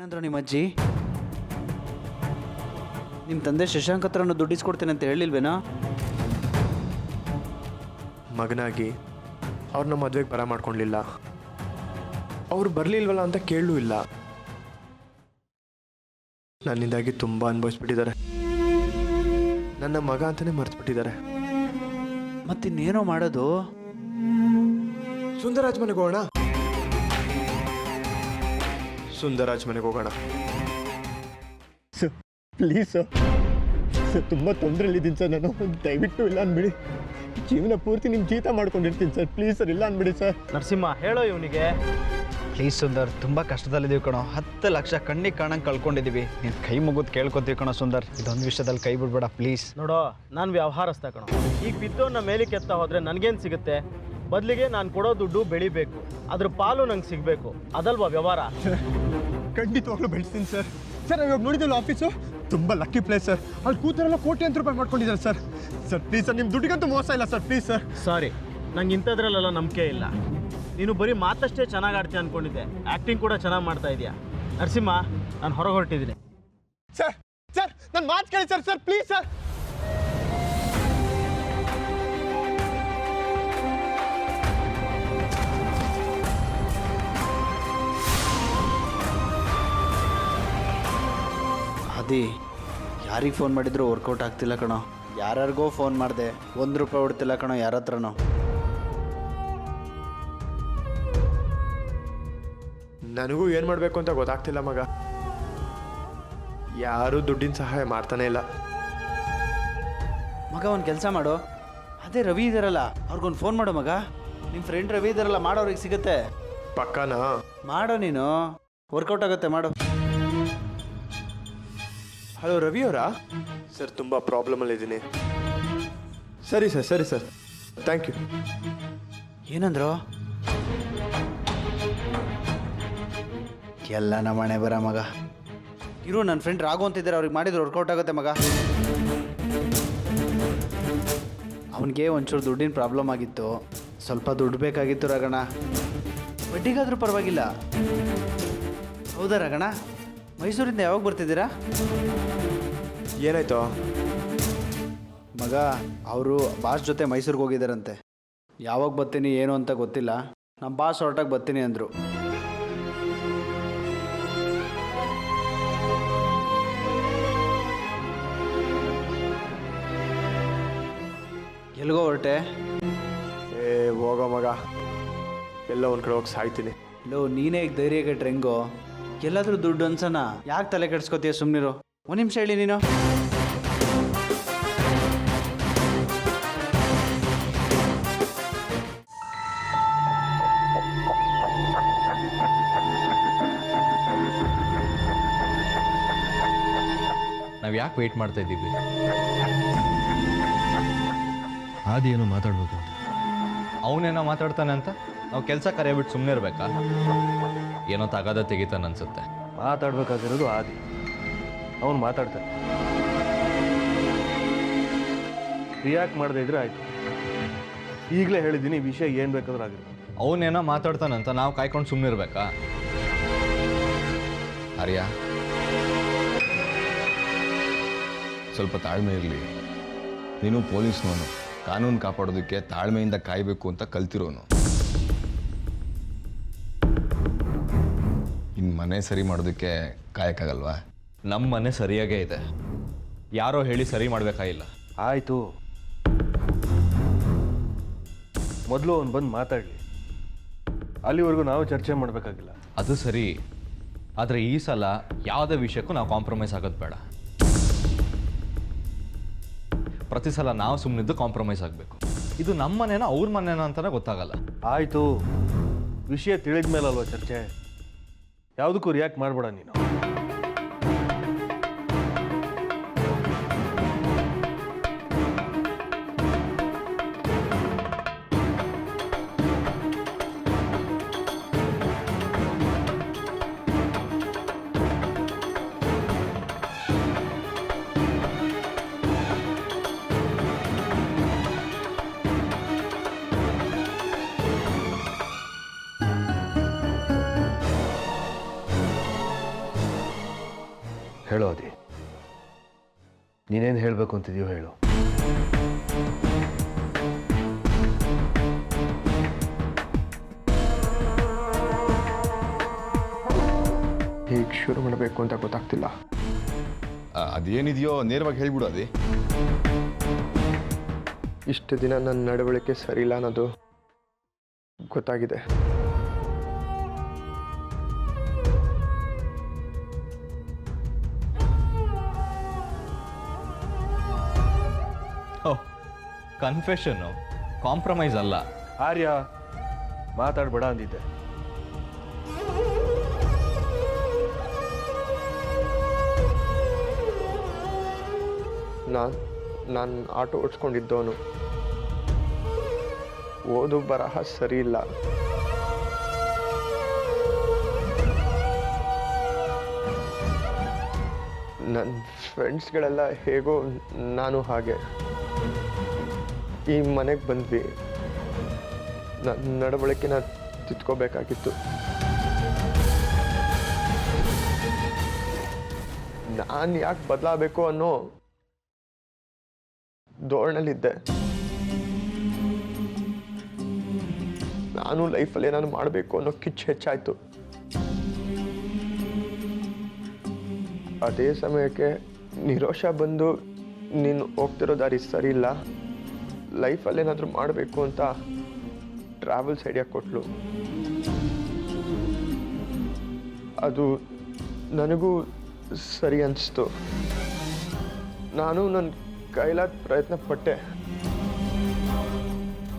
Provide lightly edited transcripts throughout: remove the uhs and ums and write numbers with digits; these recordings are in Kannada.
ಏನಂದ್ರು ನಿಮ್ಮ ಅಜ್ಜಿ? ನಿಮ್ಮ ತಂದೆ ಶಶಾಂಕ್ ಹತ್ರನೂ ದುಡ್ಡು ಇಸ್ಕೊಡ್ತೀನಿ ಅಂತ ಹೇಳಿಲ್ವೇನೋ? ಮಗನಾಗಿ ಅವ್ರನ್ನ ಮದುವೆಗೆ ಬರ ಮಾಡ್ಕೊಳ್ಲಿಲ್ಲ, ಅವ್ರು ಬರಲಿಲ್ವಲ್ಲ ಅಂತ ಕೇಳಲೂ ಇಲ್ಲ. ನನ್ನಿಂದಾಗಿ ತುಂಬ ಅನುಭವಿಸ್ಬಿಟ್ಟಿದ್ದಾರೆ. ನನ್ನ ಮಗ ಅಂತಾನೆ ಮರ್ತ್ಬಿಟ್ಟಿದ್ದಾರೆ. ಮತ್ತಿನ್ನೇನೋ ಮಾಡೋದು? ಸುಂದರಾಜ್ ಮನೆಗೆ ಹೋಗೋಣ. ಸುಂದರಾಜ್ ಮನೆಗೆ ಹೋಗೋಣ. ಸರ್ ಪ್ಲೀಸ್ ಸರ್, ಸರ್ ತುಂಬ ತೊಂದರೆಯಲ್ಲಿದ್ದೀನಿ ಸರ್. ನಾನು ದಯವಿಟ್ಟು ಇಲ್ಲ ಅಂದ್ಬಿಡಿ. ಜೀವನ ಪೂರ್ತಿ ನಿಮ್ಮ ಜೀತ ಮಾಡ್ಕೊಂಡಿರ್ತೀನಿ ಸರ್. ಪ್ಲೀಸ್ ಸರ್, ಇಲ್ಲ ಅಂದ್ಬಿಡಿ ಸರ್. ನರಸಿಂಹ ಹೇಳೋ ಇವನಿಗೆ. ಪ್ಲೀಸ್ ಸುಂದರ್, ತುಂಬ ಕಷ್ಟದಲ್ಲಿದ್ದೀವಿ ಕಣೋ. 10 ಲಕ್ಷ ಕಣ್ಣಿಗೆ ಕಾಣಂಗೆ ಕಳ್ಕೊಂಡಿದ್ದೀವಿ. ನೀನು ಕೈ ಮುಗಿದು ಕೇಳ್ಕೊತೀವಿ ಕಣೋ ಸುಂದರ್, ಇದೊಂದು ವಿಷಯದಲ್ಲಿ ಕೈ ಬಿಡ್ಬೇಡ ಪ್ಲೀಸ್. ನೋಡೋ, ನಾನು ವ್ಯವಹಾರಸ್ಥ ಕಣೋ. ಈಗ ಬಿದ್ದೋನ್ನ ಮೇಲಿಕ್ಕೆ ಎತ್ತ ಹೋದ್ರೆ ನನಗೇನು ಸಿಗುತ್ತೆ? ಬದಲಿಗೆ ನಾನು ಕೊಡೋ ದುಡ್ಡು ಬೆಳಿಬೇಕು, ಅದ್ರ ಪಾಲು ನಂಗೆ ಸಿಗಬೇಕು, ಅದಲ್ವಾ ವ್ಯವಹಾರ? ಖಂಡಿತವಾಗ್ಲೂ ಬೆಳೆಸ್ತೀನಿ ಸರ್. ಸರ್ ಇವಾಗ ನೋಡಿದ್ವಲ್ಲ ಆಫೀಸು, ತುಂಬ ಲಕ್ಕಿ ಪ್ಲೇಸ್ ಸರ್. ಅಲ್ಲಿ ಕೂತರೆಲ್ಲ ಕೋಟ್ಯಾಂತರ ರೂಪಾಯಿ ಮಾಡ್ಕೊಂಡಿದ್ದಾರೆ ಸರ್. ಸರ್ ಪ್ಲೀಸ್ ಸರ್, ನಿಮ್ಮ ದುಡ್ಡಿಗಂತೂ ಮೋಸ ಇಲ್ಲ ಸರ್. Please sir. ಸಾರಿ, ನಂಗೆ ಇಂಥದ್ರಲ್ಲೆಲ್ಲ ನಂಬಿಕೆ ಇಲ್ಲ. ನೀನು ಬರೀ ಮಾತಷ್ಟೇ ಚೆನ್ನಾಗಿ ಆಡ್ತೀಯ ಅಂದ್ಕೊಂಡಿದ್ದೆ, ಆ್ಯಕ್ಟಿಂಗ್ ಕೂಡ ಚೆನ್ನಾಗಿ ಮಾಡ್ತಾ ಇದೆಯಾ. ನರಸಿಂಹ, ನಾನು ಹೊರಗೆ ಹೊರಟಿದ್ದೀನಿ. ಸರ್ ಸರ್ ನನ್ನ ಮಾತು ಕೇಳಿ ಸರ್. Sir please sir. ಅದಿ ಯಾರಿಗೆ ಫೋನ್ ಮಾಡಿದ್ರು ವರ್ಕೌಟ್ ಆಗ್ತಿಲ್ಲ ಕಣೋ. ಯಾರ್ಯಾರಿಗೋ ಫೋನ್ ಮಾಡಿದೆ, 1 ರೂಪಾಯಿ ಹೊಡ್ತಿಲ್ಲ ಕಣೋ ಯಾರ ಹತ್ರನೋ. ನನಗೂ ಏನು ಮಾಡಬೇಕು ಅಂತ ಗೊತ್ತಾಗ್ತಿಲ್ಲ ಮಗ. ಯಾರೂ ದುಡ್ಡಿನ ಸಹಾಯ ಮಾಡ್ತಾನೆ ಇಲ್ಲ. ಮಗ ಒಂದು ಕೆಲಸ ಮಾಡು, ಅದೇ ರವಿ ಇದ್ದಾರಲ್ಲ ಅವ್ರಿಗೊಂದು ಫೋನ್ ಮಾಡು ಮಗ. ನಿಮ್ಮ ಫ್ರೆಂಡ್ ರವಿ ಇದ್ದಾರಲ್ಲ, ಮಾಡೋರಿಗೆ ಸಿಗುತ್ತೆ. ಪಕ್ಕನಾ? ಮಾಡೋ ನೀನು, ವರ್ಕೌಟ್ ಆಗುತ್ತೆ, ಮಾಡು. ಹಲೋ ರವಿ ಅವರಾ? ಸರ್ ತುಂಬ ಪ್ರಾಬ್ಲಮಲ್ಲಿದ್ದೀನಿ. ಸರಿ ಸರ್, ಸರಿ ಸರ್, ಥ್ಯಾಂಕ್ ಯು. ಏನಂದ್ರು? ಎಲ್ಲ ನಮ್ಮ ಮನೆ ಬರ ಮಗ. ಇರು, ನನ್ನ ಫ್ರೆಂಡ್ ರಾಘು ಅಂತಿದ್ದಾರೆ, ಅವ್ರಿಗೆ ಮಾಡಿದ್ರು ವರ್ಕೌಟ್ ಆಗುತ್ತೆ ಮಗ. ಅವನಿಗೆ ಒಂಚೂರು ದುಡ್ಡಿನ ಪ್ರಾಬ್ಲಮ್ ಆಗಿತ್ತು, ಸ್ವಲ್ಪ ದುಡ್ಡು ಬೇಕಾಗಿತ್ತು ರಾಗಣ್ಣ. ಬಡ್ಡಿಗಾದರೂ ಪರವಾಗಿಲ್ಲ. ಹೌದಾ ರಾಗಣ್ಣ? ಮೈಸೂರಿಂದ ಯಾವಾಗ ಬರ್ತಿದ್ದೀರಾ? ಏನಾಯ್ತು ಮಗ? ಅವರು ಬಾಸ್ ಜೊತೆ ಮೈಸೂರಿಗೆ ಹೋಗಿದ್ದಾರಂತೆ. ಯಾವಾಗ ಬರ್ತೀನಿ ಏನು ಅಂತ ಗೊತ್ತಿಲ್ಲ. ನಮ್ಮ ಬಾಸ್ ಹೊರಟಾಗಿ ಬರ್ತೀನಿ ಅಂದರು. ಎಲ್ಗೋ ಹೊರಟೆ? ಏ ಹೋಗೋ ಮಗ, ಎಲ್ಲ ಒಂದು ಕಡೆ ಹೋಗಿ ಸಾಯ್ತೀನಿ. ಲೋ, ನೀನೇ ಈಗ ಧೈರ್ಯ ಕೆಟ್ರೆ ಹೆಂಗೋ? ಎಲ್ಲಾದರೂ ದುಡ್ಡು ಅನ್ಸನ, ಯಾಕೆ ತಲೆ ಕೆಡ್ಸ್ಕೊತೀಯ? ಸುಮ್ಮನಿರು. ಒಂದು ನಿಮಿಷ ಹೇಳಿ ನೀನು. ನಾವು ಯಾಕೆ ವೆಯ್ಟ್ ಮಾಡ್ತಾ ಇದ್ದೀವಿ? ಆದೇನೋ ಮಾತಾಡ್ಬೇಕು ಅಂತ. ಅವನೇನೋ ಮಾತಾಡ್ತಾನೆ ಅಂತ ನಾವು ಕೆಲಸ ಕರೆಯಬಿಟ್ಟು ಸುಮ್ಮನೆ ಇರಬೇಕಾ? ಏನೋ ತಗಾದ ತೆಗಿತಾನೆ ಅನ್ಸುತ್ತೆ. ಮಾತಾಡ್ಬೇಕಾಗಿರೋದು ಆದಿ, ಅವನು ಮಾತಾಡ್ತಾನೆ. ರಿಯಾಕ್ಟ್ ಮಾಡದೇ ಇದ್ರೆ ಆಯ್ತು. ಈಗಲೇ ಹೇಳಿದ್ದೀನಿ, ವಿಷಯ ಏನು ಬೇಕಾದ್ರೂ ಆಗಿರುತ್ತೆ. ಅವನೇನೋ ಮಾತಾಡ್ತಾನಂತ ನಾವು ಕಾಯ್ಕೊಂಡು ಸುಮ್ಮನೆ ಇರಬೇಕಾ? ಆರ್ಯ, ಸ್ವಲ್ಪ ತಾಳ್ಮೆ ಇರಲಿ. ನೀನು ಪೊಲೀಸ್ನವನು, ಕಾನೂನು ಕಾಪಾಡೋದಕ್ಕೆ ತಾಳ್ಮೆಯಿಂದ ಕಾಯಬೇಕು ಅಂತ ಕಲ್ತಿರೋನು. ಇನ್ನು ಮನೆ ಸರಿ ಮಾಡೋದಕ್ಕೆ ಕಾಯಕ್ಕಾಗಲ್ವಾ? ನಮ್ಮ ಮನೆ ಸರಿಯಾಗೇ ಇದೆ, ಯಾರೋ ಹೇಳಿ ಸರಿ ಮಾಡಬೇಕಾಗಿಲ್ಲ. ಆಯಿತು, ಮೊದಲು ಅವನು ಬಂದು ಮಾತಾಡಲಿ. ಅಲ್ಲಿವರೆಗೂ ನಾವು ಚರ್ಚೆ ಮಾಡಬೇಕಾಗಿಲ್ಲ. ಅದು ಸರಿ, ಆದರೆ ಈ ಸಲ ಯಾವುದೇ ವಿಷಯಕ್ಕೂ ನಾವು ಕಾಂಪ್ರಮೈಸ್ ಆಗೋದು ಬೇಡ. ಪ್ರತಿ ಸಲ ನಾವು ಸುಮ್ಮನಿದ್ದು ಕಾಂಪ್ರಮೈಸ್ ಆಗಬೇಕು. ಇದು ನಮ್ಮ ಮನೇನ ಅವ್ರ ಮನೇನ ಅಂತಾನೆ ಗೊತ್ತಾಗಲ್ಲ. ಆಯಿತು, ವಿಷಯ ತಿಳಿದ ಮೇಲಲ್ವ ಚರ್ಚೆ. ಯಾವುದಕ್ಕೂ ರಿಯಾಕ್ಟ್ ಮಾಡಬೇಡ ನೀನು. ಹೇಳೋ ಅದಿ, ನೀನೇನು ಹೇಳಬೇಕು ಅಂತಿದೆಯೋ ಹೇಳು. ಹೇಗೆ ಶುರು ಮಾಡಬೇಕು ಅಂತ ಗೊತ್ತಾಗ್ತಿಲ್ಲ. ಅದೇನಿದೆಯೋ ನೇರವಾಗಿ ಹೇಳ್ಬಿಡು ಅದೇ. ಇಷ್ಟು ದಿನ ನನ್ನ ನಡವಳಿಕೆ ಸರಿಯಿಲ್ಲ ಅನ್ನೋದು ಗೊತ್ತಾಗಿದೆ. ಓಹ್, ಕನ್ಫೆಷನ್ನು ಕಾಂಪ್ರಮೈಸ್ ಅಲ್ಲ. ಆರ್ಯ, ಮಾತಾಡ್ಬೇಡ ಅಂದಿದ್ದೆ. ನಾನು ಆಟೋ ಓಡಿಸ್ಕೊಂಡಿದ್ದವನು. ಓದು ಬರಹ ಸರಿ ಇಲ್ಲ. ನನ್ನ ಫ್ರೆಂಡ್ಸ್ಗಳೆಲ್ಲ ಹೇಗೋ ನಾನು ಹಾಗೆ. ಈ ಮನೆಗೆ ಬಂದ್ವಿ. ನನ್ನ ನಡವಳಿಕೆನ ತಿದ್ಕೋಬೇಕಾಗಿತ್ತು. ನಾನು ಯಾಕೆ ಬದಲಾಗಬೇಕು ಅನ್ನೋ ಧೋರಣೆಲಿದ್ದೆ. ನಾನು ಲೈಫಲ್ಲಿ ಏನಾದ್ರು ಮಾಡಬೇಕು ಅನ್ನೋ ಕಿಚ್ಚು ಹೆಚ್ಚಾಯಿತು. ಅದೇ ಸಮಯಕ್ಕೆ ನಿರೋಷ ಬಂದು ನೀನು ಹೋಗ್ತಿರೋ ದಾರಿ ಸರಿ ಇಲ್ಲ, ಲೈಫಲ್ಲಿ ಏನಾದರೂ ಮಾಡಬೇಕು ಅಂತ ಟ್ರಾವೆಲ್ಸ್ ಐಡಿಯಾ ಕೊಟ್ಲು. ಅದು ನನಗೂ ಸರಿ ಅನಿಸ್ತು. ನಾನು ನನ್ನ ಕೈಲಾದ ಪ್ರಯತ್ನ ಪಟ್ಟೆ.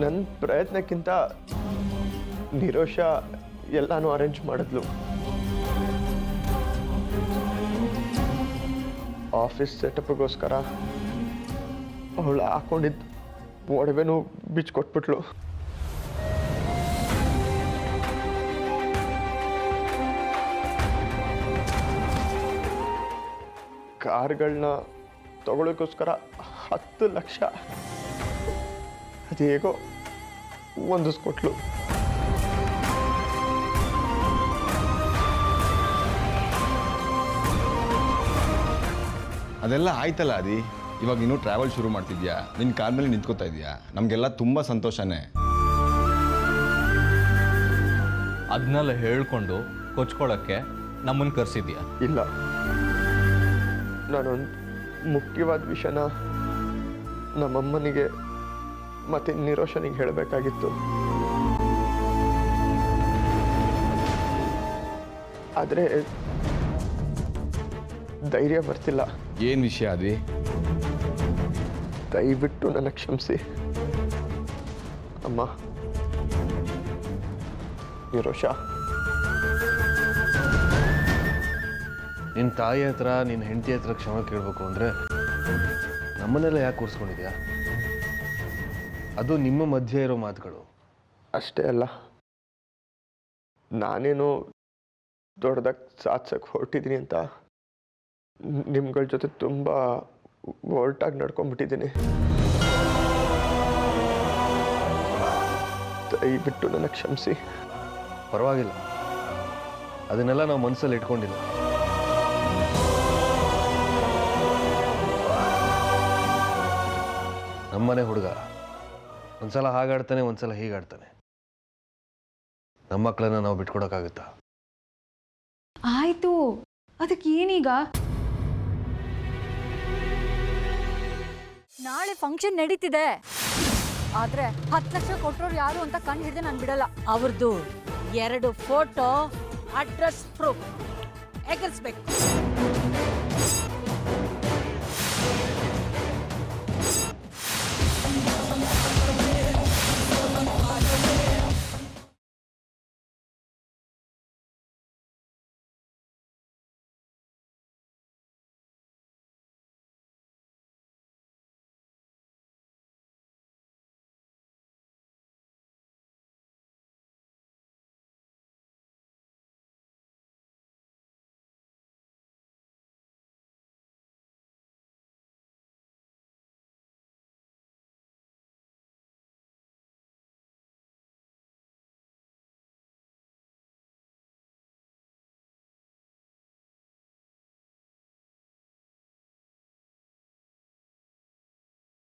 ನನ್ನ ಪ್ರಯತ್ನಕ್ಕಿಂತ ನಿರೋಷ ಎಲ್ಲಾನು ಅರೇಂಜ್ ಮಾಡಿದ್ಲು. ಆಫೀಸ್ ಸೆಟಪ್ಗೋಸ್ಕರ ಅವಳು ಹಾಕೊಂಡಿದ್ದು ಒಡವೆನೂ ಬಿಚ್ಕೊಟ್ಬಿಟ್ಲು. ಕಾರ್ಗಳನ್ನ ತಗೊಳ್ಳೋಕ್ಕೋಸ್ಕರ 10 ಲಕ್ಷ ಅದೇಗೋ ಹೊಂದಿಸ್ಕೊಟ್ಲು. ಅದೆಲ್ಲ ಆಯ್ತಲ್ಲ ಅದಿ. ಇವಾಗ ನೀನು ಟ್ರಾವೆಲ್ ಶುರು ಮಾಡ್ತಿದ್ಯಾ, ನಿನ್ನ ಕಾಲ ಮೇಲೆ ನಿಂತ್ಕೋತಾ ಇದೆಯಾ, ನಮಗೆಲ್ಲ ತುಂಬ ಸಂತೋಷನೇ. ಅದನ್ನೆಲ್ಲ ಹೇಳ್ಕೊಂಡು ಕೊಚ್ಕೊಳ್ಳೋಕ್ಕೆ ನಮ್ಮನ್ನು ಕರೆಸಿದ್ಯಾ? ಇಲ್ಲ, ನಾನೊಂದು ಮುಖ್ಯವಾದ ವಿಷಯನ ನಮ್ಮಮ್ಮನಿಗೆ ಮತ್ತು ನಿರೋಷನಿಗೆ ಹೇಳಬೇಕಾಗಿತ್ತು. ಆದರೆ ಧೈರ್ಯ ಬರ್ತಿಲ್ಲ. ಏನು ವಿಷಯ ಅದಿ? ದಯವಿಟ್ಟು ನನ್ನ ಕ್ಷಮಿಸಿ ಅಮ್ಮ. ನಿರೋಷ, ನಿನ್ನ ತಾಯಿ ಹತ್ರ ನಿನ್ನ ಹೆಂಡತಿ ಹತ್ರ ಕ್ಷಮೆ ಕೇಳಬೇಕು ಅಂದರೆ ನಮ್ಮನ್ನೆಲ್ಲ ಯಾಕೆ ಕೂರಿಸ್ಕೊಂಡಿದ್ಯಾ? ಅದು ನಿಮ್ಮ ಮಧ್ಯೆ ಇರೋ ಮಾತುಗಳು. ಅಷ್ಟೇ ಅಲ್ಲ, ನಾನೇನು ದೊಡ್ಡದಾಗಿ ಸಾಧಿಸಕ್ಕೆ ಹೊರಟಿದ್ದೀನಿ ಅಂತ ನಿಮ್ಗಳ ಜೊತೆ ತುಂಬ ಒರಟಾಗಿ ನಡ್ಕೊಂಡ್ಬಿಟ್ಟಿದ್ದೀನಿ. ದಯವಿಟ್ಟು ನನ್ನ ಕ್ಷಮಿಸಿ. ಪರವಾಗಿಲ್ಲ, ಅದನ್ನೆಲ್ಲ ನಾವು ಮನಸ್ಸಲ್ಲಿ ಇಟ್ಕೊಂಡಿಲ್ಲ. ನಮ್ಮನೆ ಹುಡುಗ ಒಂದ್ಸಲ ಹಾಗಾಡ್ತಾನೆ, ಒಂದ್ಸಲ ಹೀಗಾಡ್ತಾನೆ. ನಮ್ಮ ಮಕ್ಕಳನ್ನ ನಾವು ಬಿಟ್ಕೊಡಕ್ಕಾಗುತ್ತಾ? ಆಯ್ತು, ಅದಕ್ಕೆ ಏನೀಗ? ನಾಳೆ ಫಂಕ್ಷನ್ ನಡೀತಿದೆ, ಆದ್ರೆ 10 ಲಕ್ಷ ಕೊಟ್ಟರೋರು ಯಾರು ಅಂತ ಕಂಡು ಹಿಡಿದು ನಾನು ಬಿಡಲ್ಲ. ಅವ್ರದ್ದು 2 ಫೋಟೋ, ಅಡ್ರೆಸ್ ಪ್ರೂಫ್ ಎಗರ್ಸ್ಬೇಕು.